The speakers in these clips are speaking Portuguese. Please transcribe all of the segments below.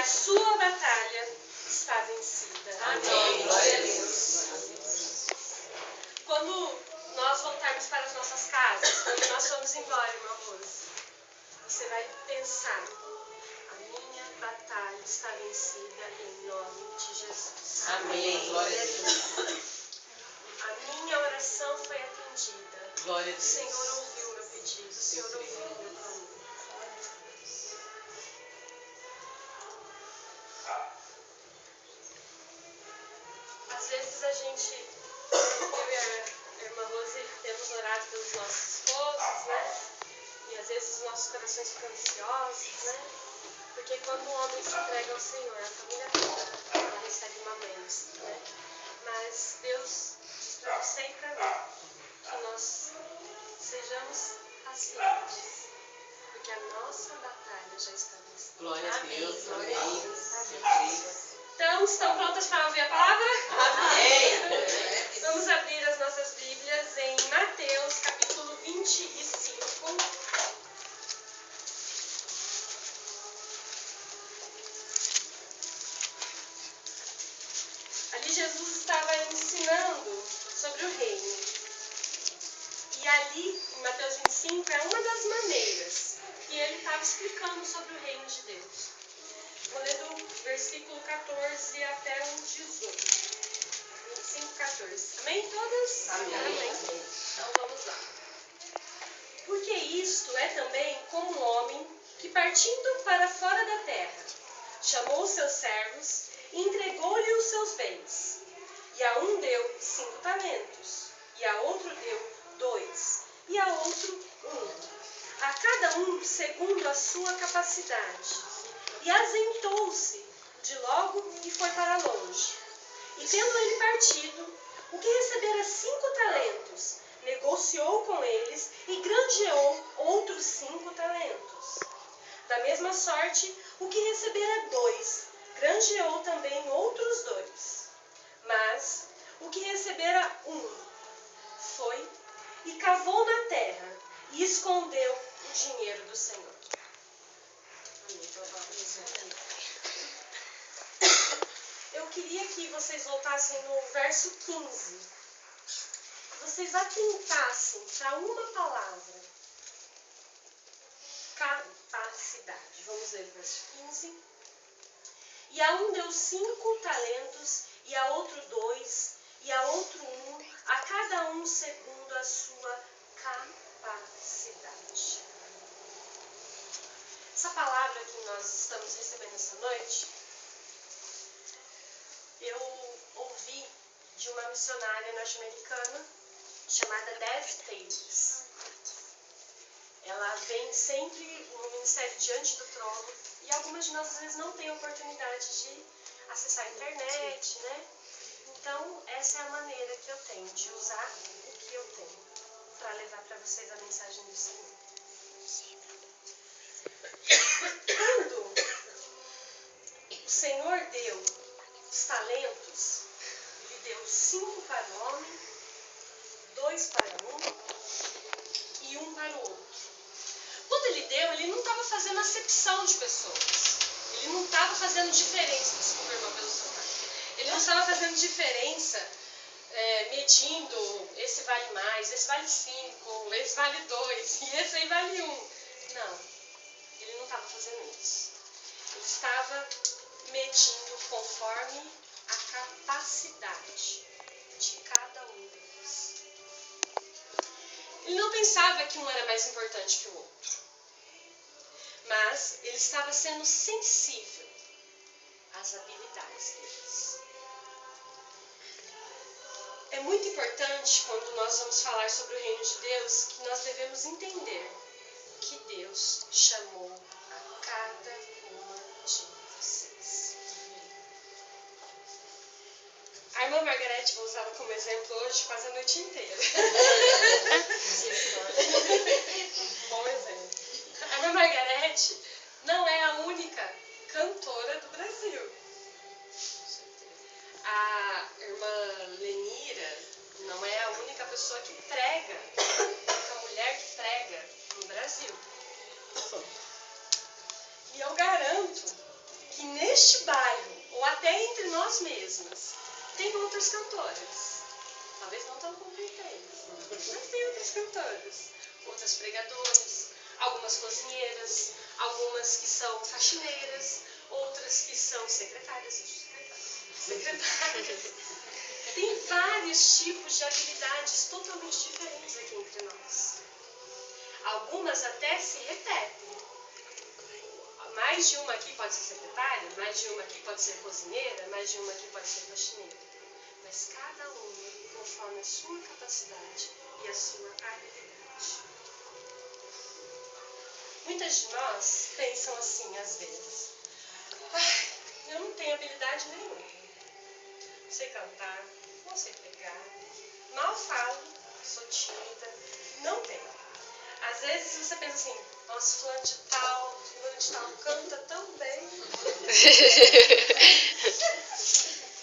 sua batalha está vencida. Amém. Glória a Deus. Quando nós voltarmos para as nossas casas, quando nós formos embora, irmã Rose, você vai pensar: a minha batalha está vencida em nome de Jesus. Amém. Glória a Deus. A minha oração foi atendida. Glória a O Deus. Senhor ouviu o meu pedido, o Senhor ouviu o meu clamor. Às vezes a gente, eu e a irmã Rose, temos orado pelos nossos esposos, né? E às vezes os nossos corações ficam ansiosos, né? Porque quando o homem se entrega ao Senhor, a família toda, ela recebe uma bênção, né? Mas Deus diz para você e para mim que nós sejamos pacientes, porque a nossa batalha já está vencida. Glória a Deus. Glória a Deus. Amém. Então, estão prontas para ouvir a palavra? Amém. Vamos abrir as nossas Bíblias em Mateus, capítulo 25. Ali Jesus estava ensinando sobre o reino. E ali, em Mateus 25, é uma das maneiras que ele estava explicando sobre o reino de Deus. Vou ler do versículo 14 até o 18. 25, 14. Amém, todas? Amém. Então vamos lá. Porque isto é também como um homem que, partindo para fora da terra, chamou os seus servos e entregou-lhe os seus bens. E a um deu 5 talentos, e a outro deu 2, e a outro 1. A cada um segundo a sua capacidade. E asentou-se de logo e foi para longe. E tendo ele partido, o que recebera 5 talentos, negociou com eles e granjeou outros 5 talentos. Da mesma sorte, o que recebera 2, granjeou também outros 2. Mas o que recebera 1, foi e cavou na terra e escondeu o dinheiro do Senhor. Eu queria que vocês voltassem no verso 15. Vocês atentassem para uma palavra: capacidade. Vamos ler o verso 15. E a um deu 5 talentos, e a outro 2, e a outro 1, a cada um segundo a sua capacidade. Essa palavra que nós estamos recebendo essa noite, eu ouvi de uma missionária norte-americana chamada Dev Taylor. Ela vem sempre no ministério Diante do Trono, e algumas de nós às vezes não têm oportunidade de acessar a internet, né? Então, essa é a maneira que eu tenho de usar o que eu tenho para levar para vocês a mensagem do Senhor. Quando o Senhor deu os talentos, Ele deu 5 para o homem, 2 para um e 1 para o outro. Quando Ele deu, Ele não estava fazendo acepção de pessoas. Ele não estava fazendo diferença. Desculpa, irmão, pelo celular. Ele não estava fazendo diferença, medindo: esse vale mais, esse vale 5, esse vale 2 e esse aí vale 1. Não, ele não estava fazendo isso. Ele estava medindo conforme a capacidade de cada um deles. Ele não pensava que um era mais importante que o outro, mas ele estava sendo sensível às habilidades deles. É muito importante, quando nós vamos falar sobre o reino de Deus, que nós devemos entender que Deus chamou a cada uma de vocês. A irmã Margarete, vou usá-la como exemplo hoje, quase a noite inteira. Bom exemplo. A irmã Margarete não é a única cantora do Brasil. A irmã Lenira não é a única pessoa que prega, a única mulher que prega no Brasil. E eu garanto que neste bairro, ou até entre nós mesmos, tem outros cantores. Talvez não tão competentes, mas tem outros cantores, outras pregadoras, algumas cozinheiras, algumas que são faxineiras, outras que são secretárias. Tem vários tipos de habilidades totalmente diferentes aqui entre nós. Algumas até se repetem. Mais de uma aqui pode ser secretária, mais de uma aqui pode ser cozinheira, mais de uma aqui pode ser faxineira. Mas cada uma conforme a sua capacidade e a sua habilidade. Muitas de nós pensam assim às vezes: eu não tenho habilidade nenhuma. Não sei cantar, não sei pregar, mal falo, sou tímida, não tenho. Às vezes você pensa assim: nossa, fulano de tal canta tão bem.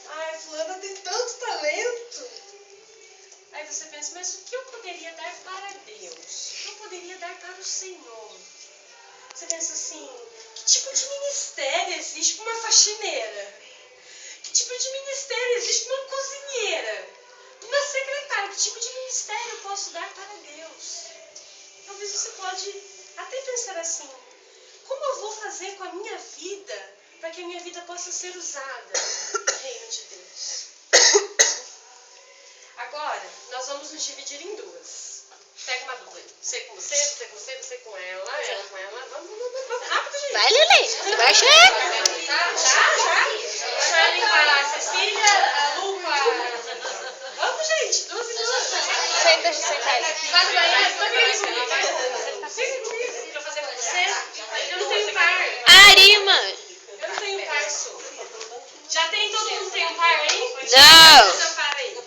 Ai, fulana tem tanto talento. Aí você pensa: mas o que eu poderia dar para Deus? O que eu poderia dar para o Senhor? Você pensa assim: que tipo de ministério existe para uma faxineira? Que tipo de ministério existe para uma cozinheira? Uma secretária? Que tipo de ministério eu posso dar para Deus? Talvez você pode até pensar assim: como eu vou fazer com a minha vida para que a minha vida possa ser usada no reino de Deus? Agora, nós vamos nos dividir em duas. Pega uma dupla aí. Você com você, você com você, você com ela com ela. Vamos rápido, gente. Vai, Lili. Vai, chefe. Já. Deixa eu limpar a Cecília, a Lupa. Vamos, gente. Duas e duas. Deixa eu sentar aqui. Vai no banheiro. Fica comigo. Pra fazer com você. Eu não tenho par. Arima. Eu não tenho par, Su. Já tem, todo mundo tem um par aí? Não. Seu par aí.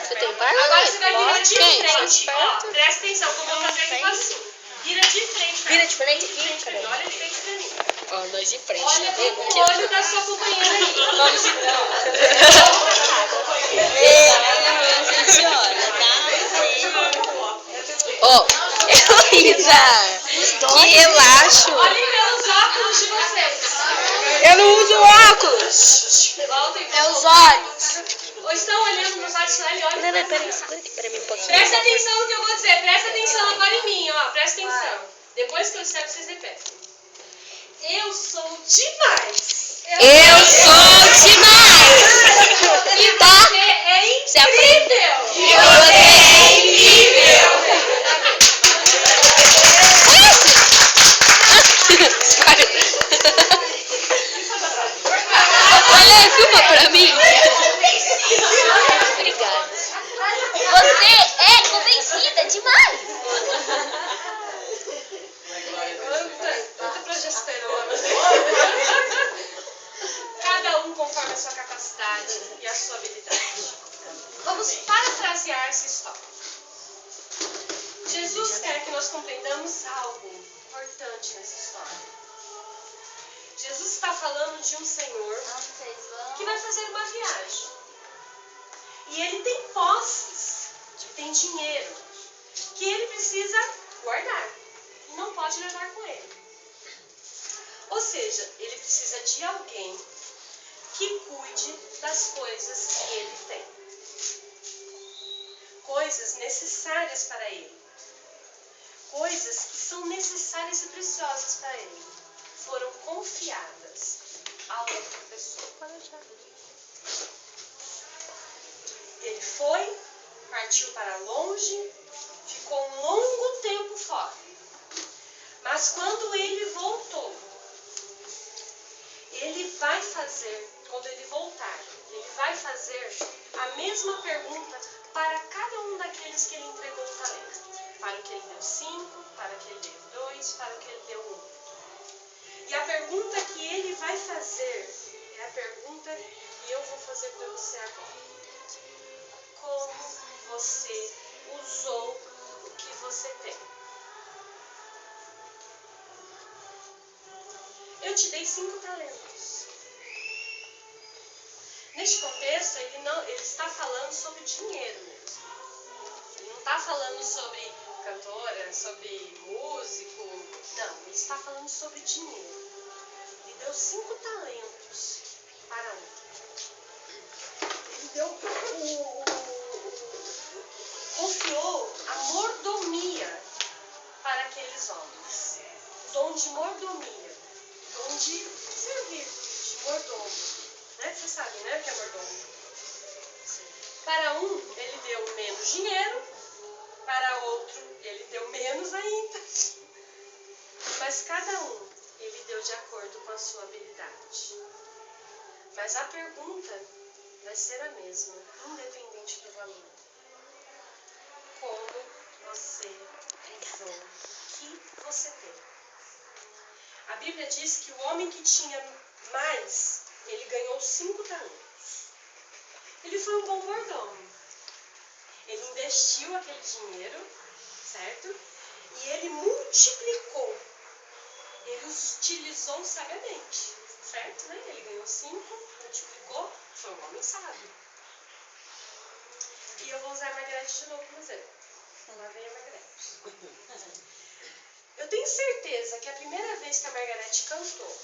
Você tem par? Agora você vai virar de Quem? frente. Ó, presta atenção, como eu vou fazer aqui com a Su. Vira de frente. Vira de frente De frente pra mim. Olha de frente pra mim. Ó, nós de frente, Olha tá vendo? o olho da sua companheira aí. Vamos gente olha, tá? Ó, Heloísa, que relaxo. Olhem pelos óculos de vocês. Eu não uso óculos. Voltem É os olhos. Ou estão olhando nos olhos dela e olhem. Não, peraí, segura aqui pra mim um pouquinho. Presta atenção no que eu vou dizer. Presta atenção agora em mim, ó. Presta atenção. Depois que eu disser, vocês repetem. Eu sou demais. Eu sou demais. E Tá? você é Você aprende. incrível. E você é incrível. Olha, filma pra mim. Obrigada. Você é convencida demais. Quanta progesterona. Cada um conforme a sua capacidade e a sua habilidade. Vamos parafrasear essa história. Jesus quer que nós compreendamos algo importante nessa história. Jesus está falando de um Senhor que vai fazer uma viagem. E ele tem posses, tem dinheiro, que ele precisa guardar. E não pode levar com ele. Ou seja, ele precisa de alguém que cuide das coisas que ele tem. Coisas necessárias para ele. Coisas que são necessárias e preciosas para ele. Foram confiadas a outra pessoa. Ele foi, partiu para longe, ficou um longo tempo fora. Mas quando ele voltou, quando ele voltar, ele vai fazer a mesma pergunta para cada um daqueles que ele entregou o talento. Para o que ele deu 5, para o que ele deu 2, para o que ele deu 1. E a pergunta que ele vai fazer é a pergunta que eu vou fazer para você agora. Como você usou o que você tem? Eu te dei 5 talentos. Neste contexto, ele está falando sobre dinheiro mesmo. Ele não está falando sobre cantora, sobre músico. Não, ele está falando sobre dinheiro. Ele deu 5 talentos para um. Ele confiou a mordomia para aqueles homens. Dom de mordomia. Dom de servir, de mordomo. Né? Vocês sabem, né, o que é mordomo? Para um, ele deu menos dinheiro. Para outro, ele deu menos ainda. Mas cada um, ele deu de acordo com a sua habilidade. Mas a pergunta vai ser a mesma, independente do valor. Como você usou o que você tem? A Bíblia diz que o homem que tinha mais, ele ganhou 5 talentos. Ele foi um bom mordomo. Ele investiu aquele dinheiro, certo? E ele multiplicou. Ele os utilizou sabiamente, certo? Né? Ele ganhou 5, multiplicou, foi um homem sábio. E eu vou usar a Margarete de novo como exemplo. Lá vem a Margarete. Eu tenho certeza que a primeira vez que a Margarete cantou,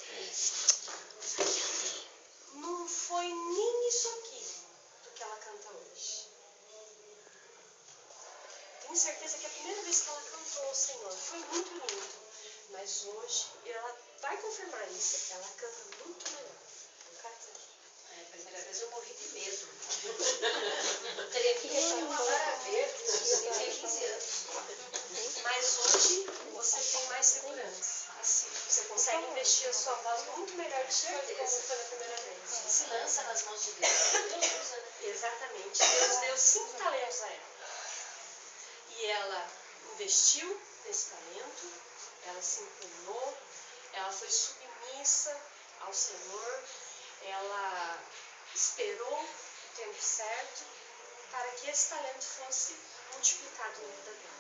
não foi nem isso aqui do que ela canta hoje. Tenho certeza que a primeira vez que ela cantou ao Senhor foi muito lindo. Mas hoje, ela vai confirmar isso, ela canta muito melhor. A primeira vez eu morri de medo. Teria que ter uma vara verde, eu tinha 15 anos. Mas hoje, você tem mais segurança. Assim, você consegue investir a sua voz muito melhor do que como foi na primeira vez. Se lança nas mãos de Deus. Deus usa, né? Exatamente. Deus deu 5 talentos a ela. E ela investiu nesse talento, ela se empenhou, ela foi submissa ao Senhor, ela esperou o tempo certo para que esse talento fosse multiplicado na vida dela.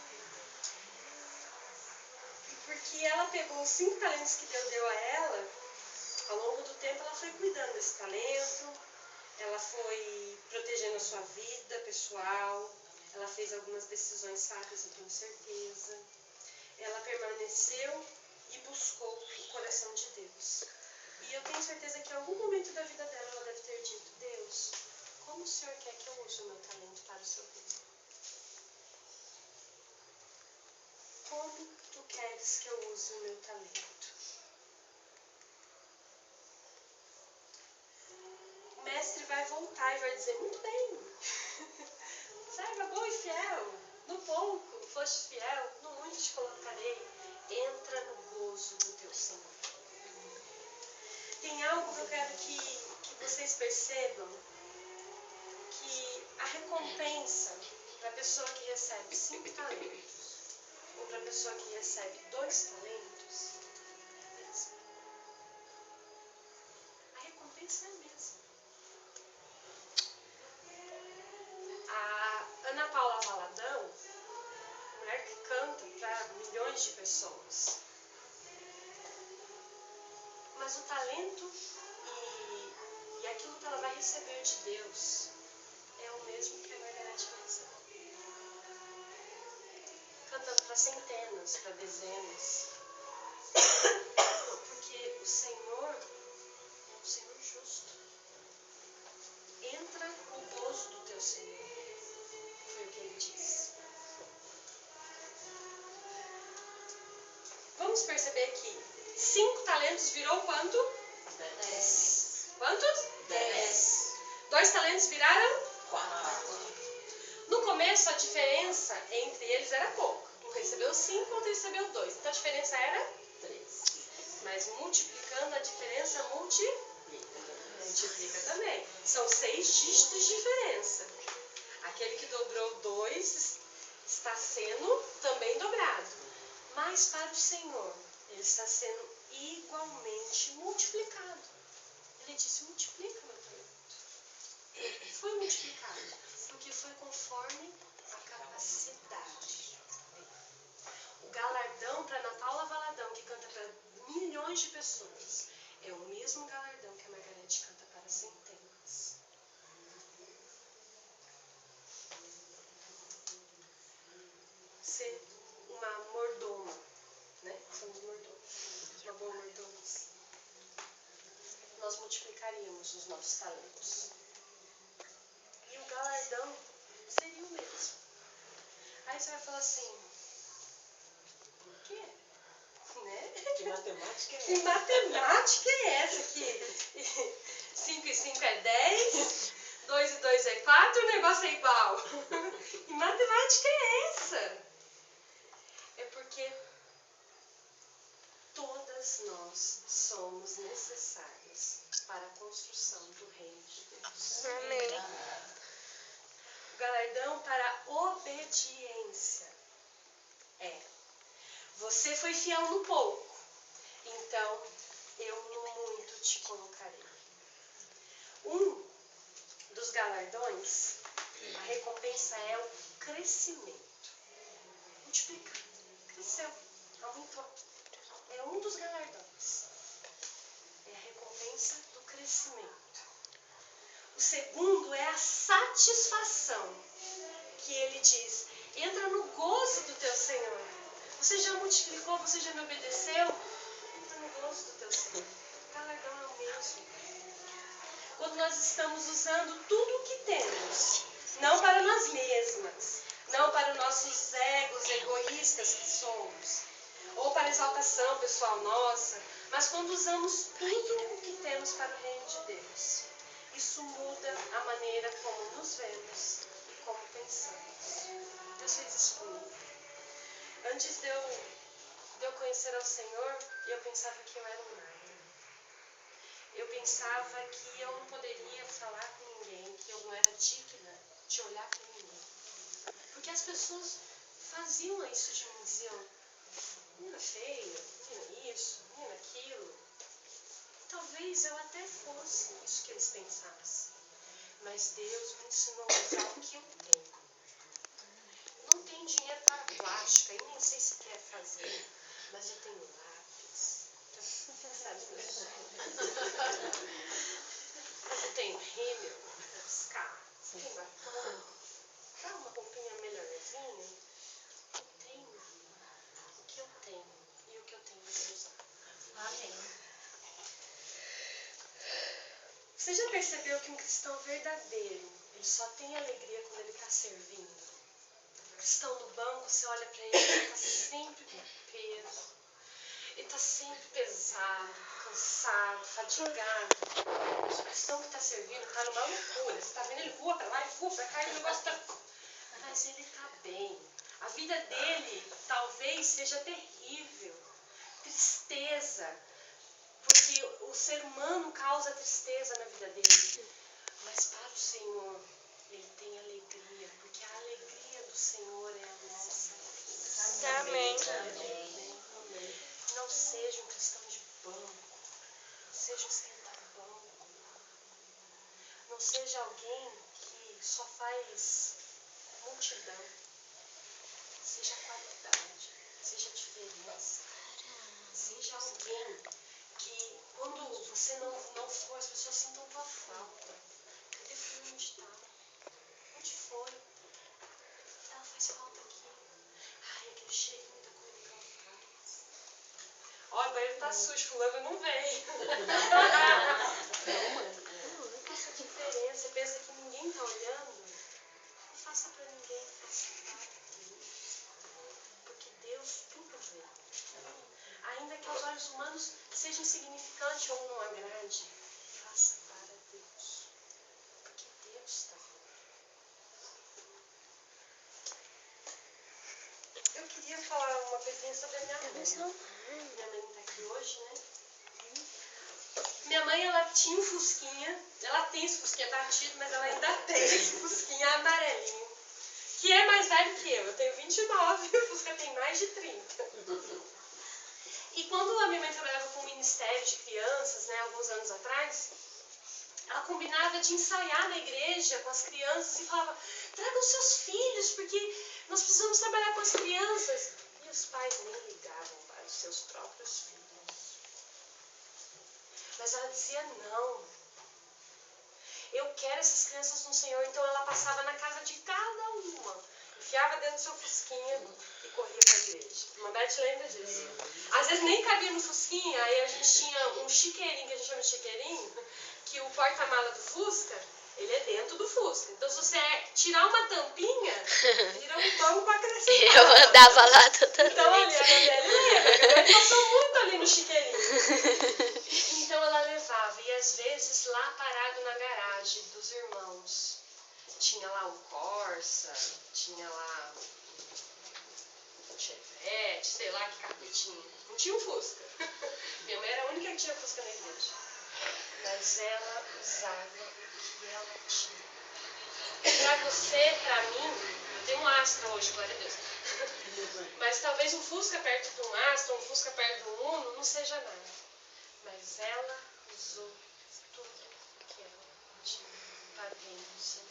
E porque ela pegou os 5 talentos que Deus deu a ela, ao longo do tempo ela foi cuidando desse talento, ela foi protegendo a sua vida pessoal, ela fez algumas decisões sábias, eu tenho certeza. Ela permaneceu e buscou o coração de Deus. E eu tenho certeza que em algum momento da vida dela ela deve ter dito: Deus, como o Senhor quer que eu use o meu talento para o seu reino? Como tu queres que eu use o meu talento? O mestre vai voltar e vai dizer: muito bem, serva bom e fiel, no pouco foste fiel, no muito te colocarei, entra no gozo do teu Senhor. Tem algo que eu quero que vocês percebam, que a recompensa para a pessoa que recebe 5 talentos ou para a pessoa que recebe 2 talentos é a mesma. A recompensa é a mesma. A Ana Paula Valadão, mulher que canta para milhões de pessoas, mas o talento e aquilo que ela vai receber de Deus é o mesmo que a Margarete vai receber. Cantando para centenas, para dezenas. Porque o Senhor é um Senhor justo. Entra no gozo do teu Senhor. Foi o que ele disse. Vamos perceber que 5 talentos virou quanto? 10. Quantos? 10. 2 talentos viraram? 4. No começo, a diferença entre eles era pouco. Um recebeu 5, outro recebeu 2. Então, a diferença era 3. Mas multiplicando, a diferença multiplica também. São 6 dígitos de diferença. Aquele que dobrou 2 está sendo também dobrado. Mas para o Senhor, ele está sendo igualmente multiplicado. Ele disse: multiplica meu talento. Foi multiplicado, porque foi conforme a capacidade. O galardão para Ana Paula Valadão, que canta para milhões de pessoas, é o mesmo galardão que a Margarete canta para centenas. Ser uma mordoma, né? Somos mordomos. Uma boa mordoma. nós multiplicaríamos os nossos talentos. E o galardão seria o mesmo. Aí você vai falar assim, por quê? Né? Que matemática é essa? Que matemática é essa que 5 e 5 é 10, 2 e 2 é 4, o negócio é igual. Que matemática é essa? É porque todas nós somos necessárias para a construção do reino de Deus. Amém. O galardão para a obediência é: você foi fiel no pouco, então eu no muito te colocarei. Um dos galardões, a recompensa é o crescimento. Multiplicar. Cresceu. Aumentou. É um dos galardões. É a recompensa do crescimento. O segundo é a satisfação, que ele diz: entra no gozo do teu Senhor. Você já multiplicou, você já me obedeceu? Entra no gozo do teu Senhor. O galardão é o mesmo. Quando nós estamos usando tudo o que temos, não para nós mesmas, não para os nossos egos egoístas que somos, ou para a exaltação pessoal nossa, mas quando usamos tudo o que temos para o reino de Deus, isso muda a maneira como nos vemos e como pensamos. Deus fez isso comigo. Antes de eu conhecer ao Senhor, eu pensava que eu era um nada. Eu pensava que eu não poderia falar com ninguém, que eu não era digna de olhar para ninguém. Porque as pessoas faziam isso de mim, diziam: menina feia, menina isso, menina aquilo. Talvez eu até fosse isso que eles pensassem. Mas Deus me ensinou a usar o que eu tenho. Não tenho dinheiro para plástica, e nem sei se quer fazer, mas eu tenho lápis. Sabe, mas eu tenho rímel para riscar, tenho batom, dá uma roupinha melhorzinha. Eu tenho o que eu tenho, e o que eu tenho eu vou usar. Amém. Você já percebeu que um cristão verdadeiro, ele só tem alegria quando ele está servindo? O cristão no banco, você olha para ele, ele está sempre com peso. Ele está sempre pesado, cansado, fadigado. O cristão que está servindo está numa loucura. Você está vendo, ele voa para lá e voa para cá e o negócio está... Mas ele está bem. A vida dele talvez seja terrível. Tristeza. Porque o ser humano causa tristeza na vida dele. Mas para o Senhor, ele tem alegria. Porque a alegria do Senhor é a nossa alegria. Amém. Amém. Não seja um cristão de banco. Não seja um esquenta-banco. Não seja alguém que só faz multidão. Seja qualidade. Seja diferença. Seja alguém que quando você não for, as pessoas sintam tua falta. Cadê fulano de tal? Onde foi? Ela faz falta aqui. Ai, aquele cheirinho da comida que ela faz. Olha, o banheiro tá sujo, fulano não veio. Faça diferença. Você pensa que ninguém tá olhando? Não faça pra ninguém, faça para Deus. Porque Deus tudo vê. Ainda que aos olhos humanos seja insignificante ou não agrade, faça para Deus. Porque Deus está vendo. Eu queria falar uma coisinha sobre a minha mãe. Minha mãe não está aqui hoje, né? Minha mãe, ela tinha um fusquinha. Ela tem esse fusquinha batido, mas ela ainda tem esse fusquinha amarelinho. Que é mais velho que eu. Eu tenho 29 e o fusca tem mais de 30. E quando a minha mãe trabalhava com o Ministério de Crianças, né, alguns anos atrás, ela combinava de ensaiar na igreja com as crianças e falava: tragam seus filhos, porque nós precisamos trabalhar com as crianças. E os pais nem ligavam para os seus próprios filhos. Mas ela dizia: não, eu quero essas crianças no Senhor. Então ela passava na casa de cada uma, enfiava dentro do seu fusquinha e corria para a igreja. A Beth lembra disso. Às vezes nem nem cabia no Fusquinha, aí a gente tinha um chiqueirinho, que a gente chama de chiqueirinho, que o porta-mala do Fusca, ele é dentro do Fusca. Então, se você tirar uma tampinha, vira um banco acrescentado. Eu andava lá toda Então, ali, vez. a Gabriele lembra. A Gabriele passou muito ali no chiqueirinho. Então, ela levava. E, às vezes, lá parado na garagem dos irmãos, tinha lá o Corsa, tinha lá o Chevette, sei lá que carro tinha. Não tinha o Fusca. Minha mãe era a única que tinha Fusca na igreja. Mas ela usava o que ela tinha. Pra você, pra mim, eu tenho um Astra hoje, glória a Deus. Mas talvez um Fusca perto de um Astra, um Fusca perto de um Uno, não seja nada. Mas ela usou tudo que ela tinha para dentro do Senhor.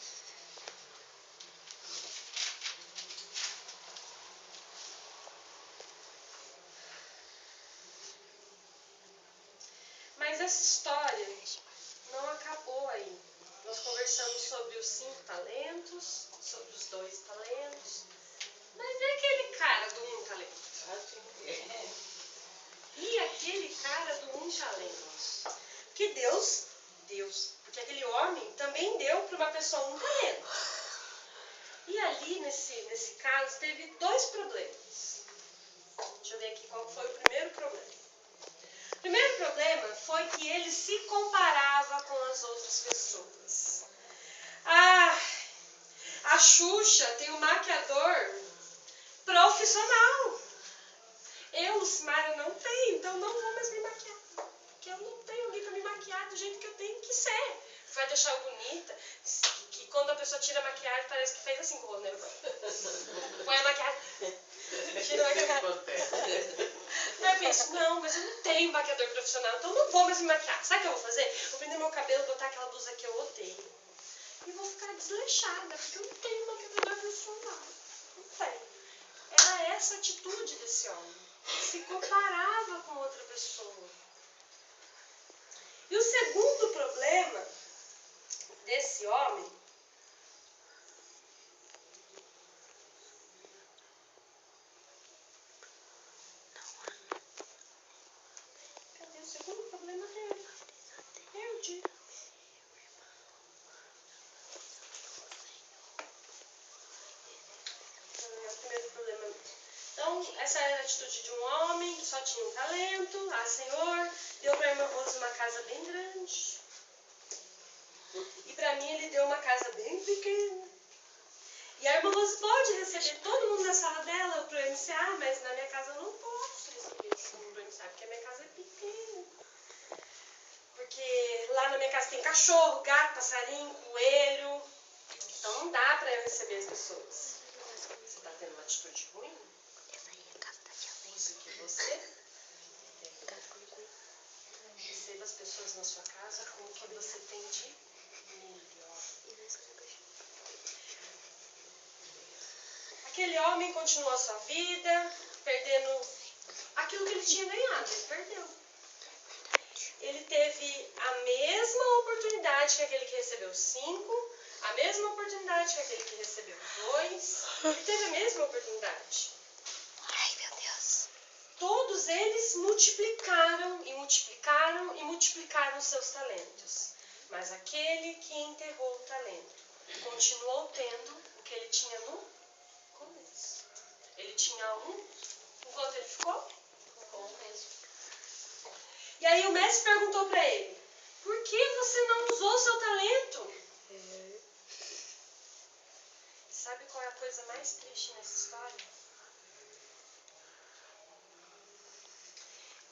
Mas essa história não acabou aí. Nós conversamos sobre os 5 talentos, sobre os 2 talentos. Mas é aquele cara do 1 talento. E aquele cara do 1 talento. Que Deus, porque aquele homem também deu para uma pessoa 1 talento. E ali, nesse caso, teve 2 problemas. Deixa eu ver aqui qual foi o primeiro problema. O primeiro problema foi que ele se comparava com as outras pessoas. A Xuxa tem um maquiador profissional. Eu, Lucimara, não tenho, então não vou mais me maquiar. Porque eu não tenho alguém para me maquiar do jeito que eu tenho que ser. Vai deixar bonita, que quando a pessoa tira a maquiagem parece que fez assim com o rosto, né? Põe a maquiagem, tira a maquiagem. Aí eu penso, não, mas eu não tenho maquiador profissional, então eu não vou mais me maquiar. Sabe o que eu vou fazer? Vou prender meu cabelo, botar aquela blusa que eu odeio. E vou ficar desleixada, porque eu não tenho maquiador profissional. Não tenho. Era essa a atitude desse homem. Ele se comparava com outra pessoa. E o segundo problema desse homem cadê o segundo problema dele? Perdi. O primeiro problema. Então, essa era a atitude de um homem que só tinha um talento. Senhor, deu para a irmã Rose uma casa bem grande. E para mim ele deu uma casa bem pequena. E a irmã Rose pode receber todo mundo na sala dela pro MCA, mas na minha casa eu não posso receber todo mundo pro MCA, porque a minha casa é pequena. Porque lá na minha casa tem cachorro, gato, passarinho, coelho. Então não dá para eu receber as pessoas. Você está tendo uma atitude ruim? Use o que você receba as pessoas na sua casa com o que você tem de melhor. Aquele homem continuou a sua vida, perdendo aquilo que ele tinha ganhado. Ele perdeu. Ele teve a mesma oportunidade que aquele que recebeu 5, a mesma oportunidade que aquele que recebeu 2. Ele teve a mesma oportunidade. Ai, meu Deus. Todos eles multiplicaram e multiplicaram e multiplicaram os seus talentos. Mas aquele que enterrou o talento continuou tendo o que ele tinha no começo. Ele tinha 1, enquanto ele ficou com 1 mesmo. E aí o mestre perguntou para ele, por que você não usou o seu talento? Sabe qual é a coisa mais triste nessa história?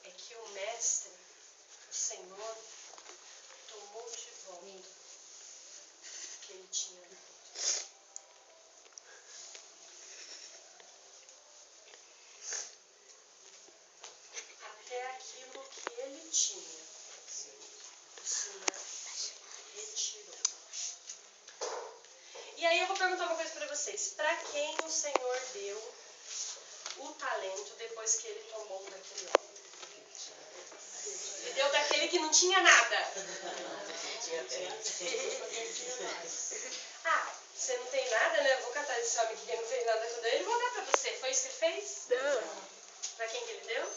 É que o mestre, o Senhor, tomou de volta o que ele tinha. Até aquilo que ele tinha, o Senhor retirou. E aí eu vou perguntar uma coisa para vocês. Para quem o Senhor deu o talento depois que ele tomou daquele homem? Ele deu daquele que não tinha nada. Você não tem nada, né? Eu vou catar esse homem que não fez nada com ele e vou dar para você. Foi isso que ele fez? Não. Para quem que ele deu?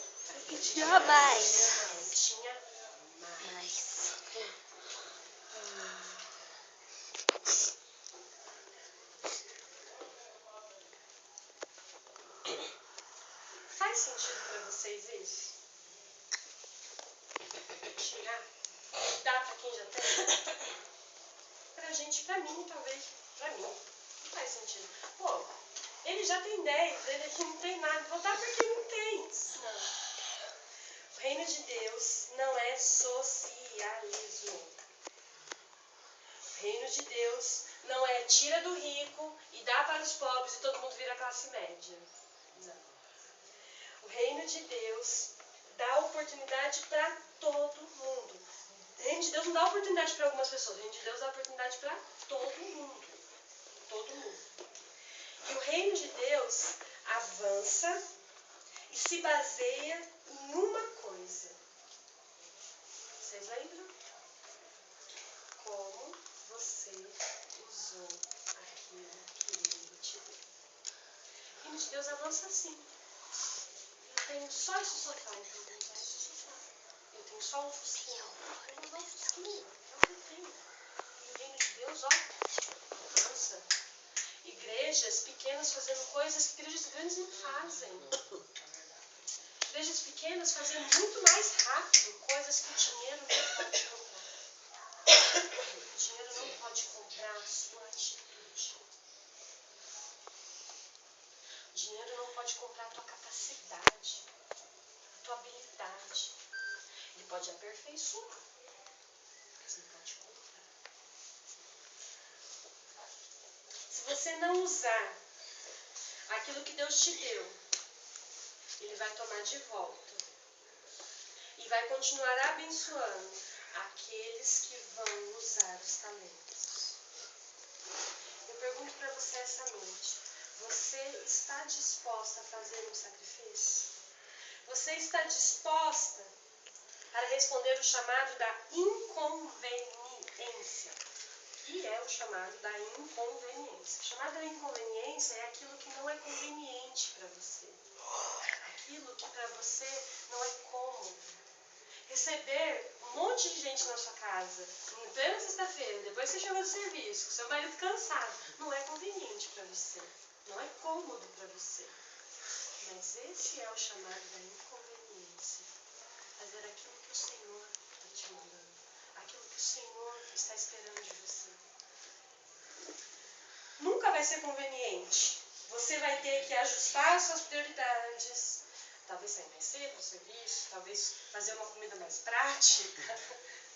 Jamais. Ele tinha mais. Mas. Faz sentido pra vocês isso? Tirar? Dar pra quem já tem? Pra gente, pra mim, talvez. Pra mim. Não faz sentido. Pô, ele já tem 10, ele aqui não tem nada. Vou dar pra quem não tem. Não. O reino de Deus não é socialismo. O reino de Deus não é tira do rico e dá para os pobres e todo mundo vira classe média. Não. O reino de Deus dá oportunidade para todo mundo. O reino de Deus não dá oportunidade para algumas pessoas. O reino de Deus dá oportunidade para todo mundo. Todo mundo. E o reino de Deus avança e se baseia em uma coisa. Vocês lembram? Como você usou aquilo que ele te deu. O reino de Deus avança assim. Eu tenho só esse sofá, então eu vou usar esse sofá. Eu tenho só um fusquinha, eu vou usar um fusquinha. É o que eu tenho. E o reino de Deus, ó, avança. Igrejas pequenas fazendo coisas que igrejas grandes não fazem. Igrejas pequenas fazendo muito mais rápido coisas que o dinheiro não pode comprar. O dinheiro não pode comprar a sua atitude. O dinheiro não pode comprar a tua capacidade, a tua habilidade. Ele pode aperfeiçoar, mas não pode comprar. Se você não usar aquilo que Deus te deu, Ele vai tomar de volta e vai continuar abençoando aqueles que vão usar os talentos. Eu pergunto para você essa noite, você está disposta a fazer um sacrifício? Você está disposta para responder o chamado da inconveniência? O que é o chamado da inconveniência? O chamado da inconveniência é aquilo que não é conveniente para você. Aquilo que para você não é cômodo. Receber um monte de gente na sua casa, em plena sexta-feira, depois você chegou do serviço, com seu marido cansado, não é conveniente para você. Não é cômodo para você. Mas esse é o chamado da inconveniência. Fazer aquilo que o Senhor está te mandando. Aquilo que o Senhor está esperando de você. Nunca vai ser conveniente. Você vai ter que ajustar as suas prioridades. Talvez sair mais cedo do serviço. Talvez fazer uma comida mais prática.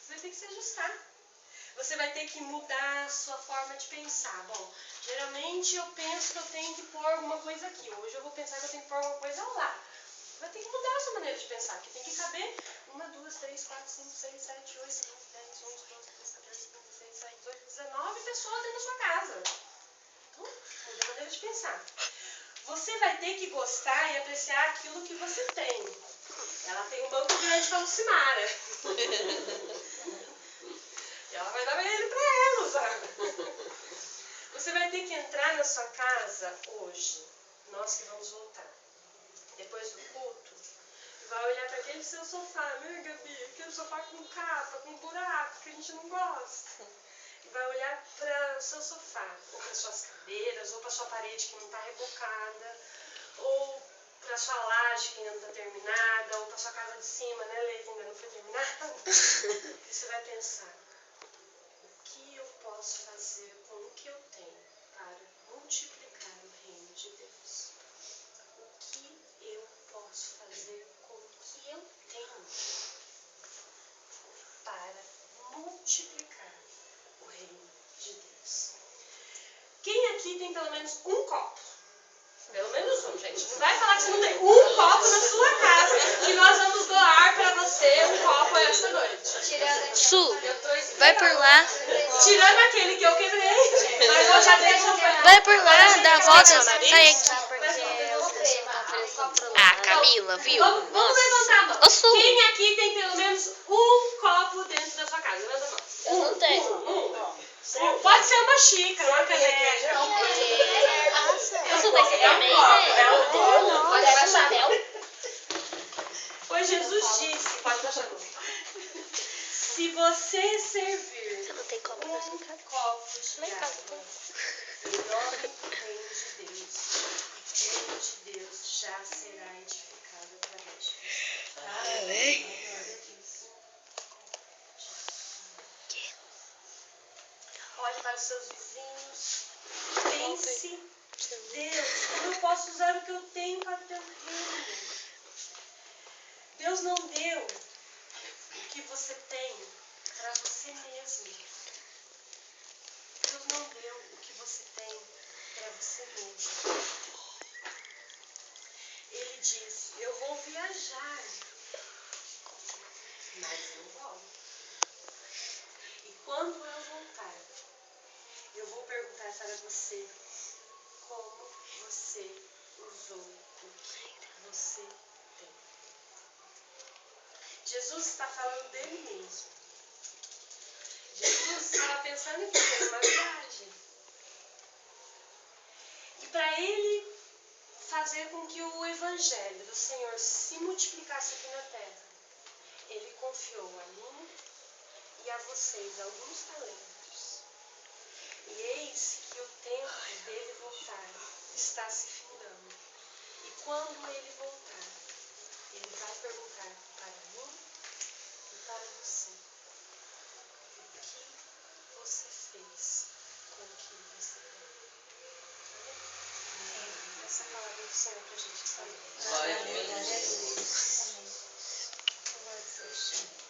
Você vai ter que se ajustar. Você vai ter que mudar a sua forma de pensar. Bom, geralmente eu penso que eu tenho que pôr alguma coisa aqui. Hoje eu vou pensar que eu tenho que pôr alguma coisa lá. Vai ter que mudar a sua maneira de pensar, porque tem que caber 1, 2, 3, 4, 5, 6, 7, 8, 9, 10, 11, 12, 13, 14, 15, 16, 17, 18, 19 pessoas dentro da sua casa. Então, muda a maneira de pensar. Você vai ter que gostar e apreciar aquilo que você tem. Ela tem um banco grande para a Lucimara. E ela vai dar ele para ela usar. Você vai ter que entrar na sua casa hoje, nós que vamos voltar, depois do culto, e vai olhar para aquele seu sofá, né, Gabi? Aquele sofá com capa, com buraco, que a gente não gosta. E vai olhar para o seu sofá, ou para suas cadeiras, ou para sua parede que não está rebocada, ou para sua laje que ainda não está terminada, ou para sua casa de cima, né, Lê, que ainda não foi terminada. E você vai pensar, o que eu posso fazer com o que eu tenho para multiplicar o reino de Deus? O que eu posso fazer com o que eu tenho para multiplicar o reino de Deus? Quem aqui tem pelo menos um copo? Pelo menos um, gente. Não vai falar que você não tem um copo na sua casa, que nós vamos doar para você um copo esta noite. Su, vai por lá. Tirando aquele que eu quebrei, mas eu já deixo. Vai por lá, dá a volta, sai aqui. Ah, Ah, Camila, viu? Vamos levantar a mão. Ô, Su. Quem aqui tem pelo menos um copo dentro da sua casa? Levanta a mão. Eu não tenho. Pode ser uma xícara, uma caneca. Você vai ser também, né? Olha, a Chanel. Mas Jesus disse, pode baixar. Se você servir Você não tem copo na sua casa? um copo de Lá em casa água tem. em nome do reino de Deus, o reino de Deus já será edificado através de você. Amém. Olhe para os seus vizinhos. Pense, Deus, como eu posso usar o que eu tenho para o teu reino? Deus não deu o que você tem para você mesmo. Deus não deu o que você tem para você mesmo. Ele disse, eu vou viajar, mas eu volto. E quando eu voltar, eu vou perguntar para você como você usou o que você tem. Jesus está falando dele mesmo. Jesus estava pensando em fazer uma viagem. E para ele fazer com que o evangelho do Senhor se multiplicasse aqui na terra, ele confiou a mim e a vocês alguns talentos. E eis que o tempo dele voltar está se findando. E quando ele voltar, ele vai perguntar para mim e para você: o que você fez com o que você tem? Essa palavra do Senhor para a gente saber. Glória a Deus. Glória a Deus.